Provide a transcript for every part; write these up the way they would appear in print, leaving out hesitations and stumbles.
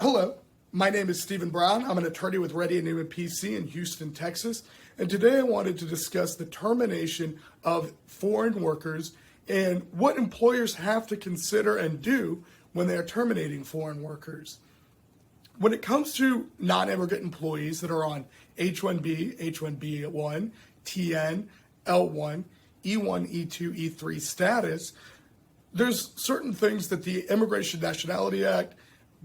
Hello, my name is Stephen Brown. I'm an attorney with Reddy Neumann PC in Houston, Texas. And today I wanted to discuss the termination of foreign workers and what employers have to consider and do when they are terminating foreign workers. When it comes to non-immigrant employees that are on H-1B, H-1B1, TN, L-1, E-1, E-2, E-3 status, there's certain things that the Immigration Nationality Act,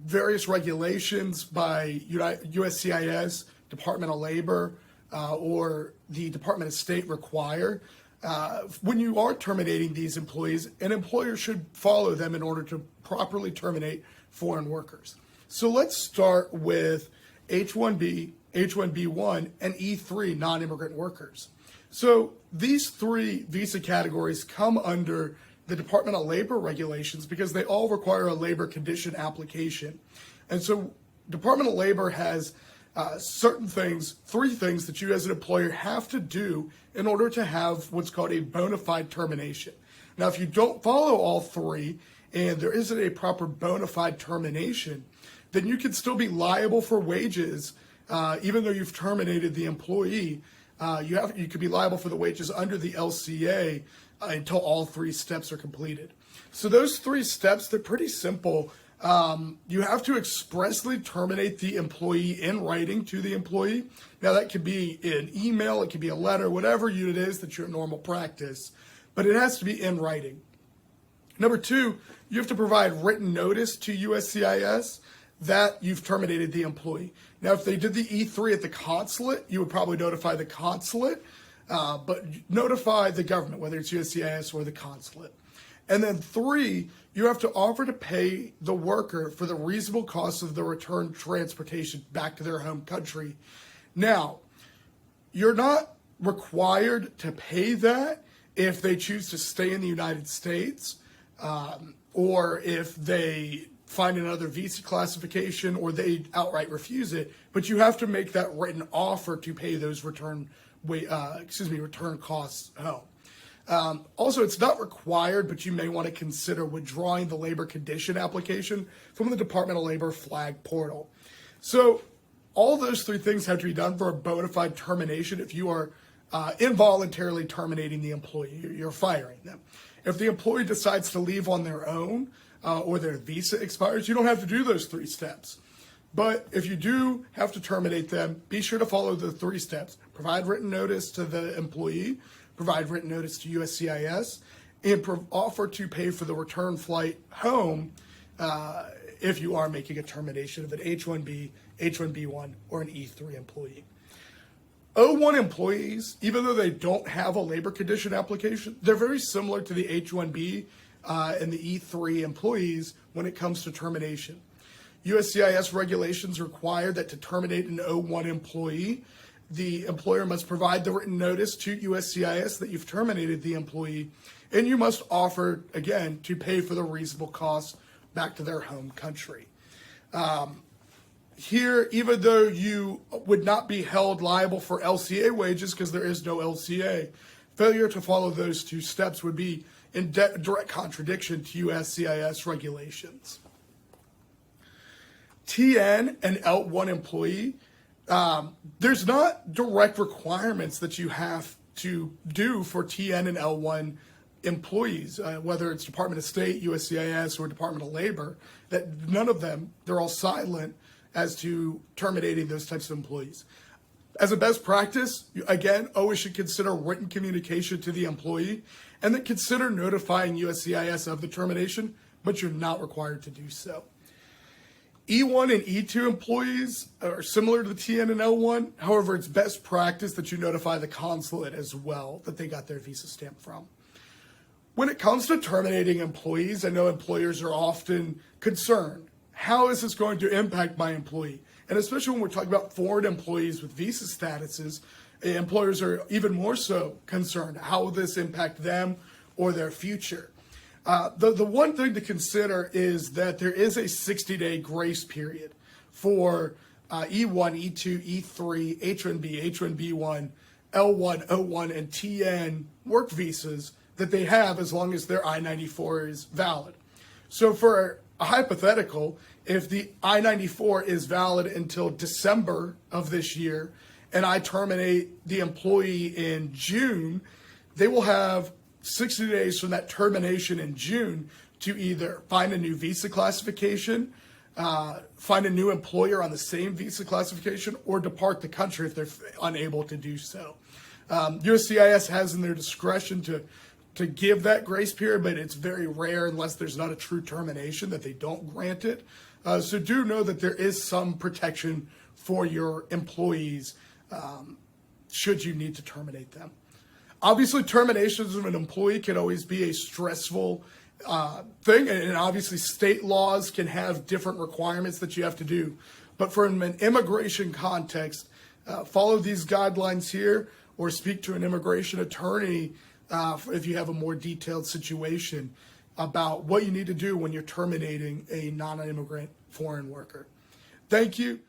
various regulations by USCIS, Department of Labor, or the Department of State require. When you are terminating these employees, an employer should follow them in order to properly terminate foreign workers. So let's start with H-1B, H-1B1, and E-3 non-immigrant workers. So these three visa categories come under the Department of Labor regulations because they all require a labor condition application. And so Department of Labor has certain things, three things that you as an employer have to do in order to have what's called a bona fide termination. Now, if you don't follow all three and there isn't a proper bona fide termination, then you can still be liable for wages, even though you've terminated the employee. You could be liable for the wages under the LCA until all three steps are completed. So those three steps, they're pretty simple. You have to expressly terminate the employee in writing to the employee. Now that could be an email, it could be a letter, whatever it is that's your normal practice, but it has to be in writing. Number two, you have to provide written notice to USCIS that you've terminated the employee. Now, if they did the E3 at the consulate, you would probably notify the consulate, but notify the government, whether it's USCIS or the consulate. And then three, you have to offer to pay the worker for the reasonable cost of the return transportation back to their home country. Now, you're not required to pay that if they choose to stay in the United States, or if they find another visa classification or they outright refuse it, but you have to make that written offer to pay those return costs home. Also, it's not required, but you may want to consider withdrawing the labor condition application from the Department of Labor flag portal. So all those three things have to be done for a bona fide termination if you are involuntarily terminating the employee, you're firing them. If the employee decides to leave on their own or their visa expires, you don't have to do those three steps. But if you do have to terminate them, be sure to follow the three steps. Provide written notice to the employee, provide written notice to USCIS, and offer to pay for the return flight home if you are making a termination of an H-1B, H-1B1, or an E-3 employee. O-1 employees, even though they don't have a labor condition application, they're very similar to the H-1B and the E-3 employees when it comes to termination. USCIS regulations require that to terminate an O-1 employee, the employer must provide the written notice to USCIS that you've terminated the employee, and you must offer, again, to pay for the reasonable costs back to their home country. Here, even though you would not be held liable for LCA wages because there is no LCA, failure to follow those two steps would be in direct contradiction to USCIS regulations. TN and L1 employee, there's not direct requirements that you have to do for TN and L1 employees, whether it's Department of State, USCIS, or Department of Labor, that none of them, they're all silent as to terminating those types of employees. As a best practice, you, again, always should consider written communication to the employee and then consider notifying USCIS of the termination, but you're not required to do so. E1 and E2 employees are similar to the TN and L1. However, it's best practice that you notify the consulate as well that they got their visa stamp from. When it comes to terminating employees, I know employers are often concerned. How is this going to impact my employee? And especially when we're talking about foreign employees with visa statuses, employers are even more so concerned. How will this impact them or their future? The one thing to consider is that there is a 60-day grace period for E1, E2, E3, H-1B, H-1B1, L1, O1, and TN work visas that they have as long as their I-94 is valid. So for a hypothetical, if the I-94 is valid until December of this year and I terminate the employee in June, they will have 60 days from that termination in June to either find a new visa classification, find a new employer on the same visa classification, or depart the country if they're unable to do so. USCIS has in their discretion to give that grace period, but it's very rare unless there's not a true termination that they don't grant it. So do know that there is some protection for your employees should you need to terminate them. Obviously, terminations of an employee can always be a stressful thing, and obviously state laws can have different requirements that you have to do. But from an immigration context, follow these guidelines here or speak to an immigration attorney if you have a more detailed situation about what you need to do when you're terminating a non-immigrant foreign worker. Thank you.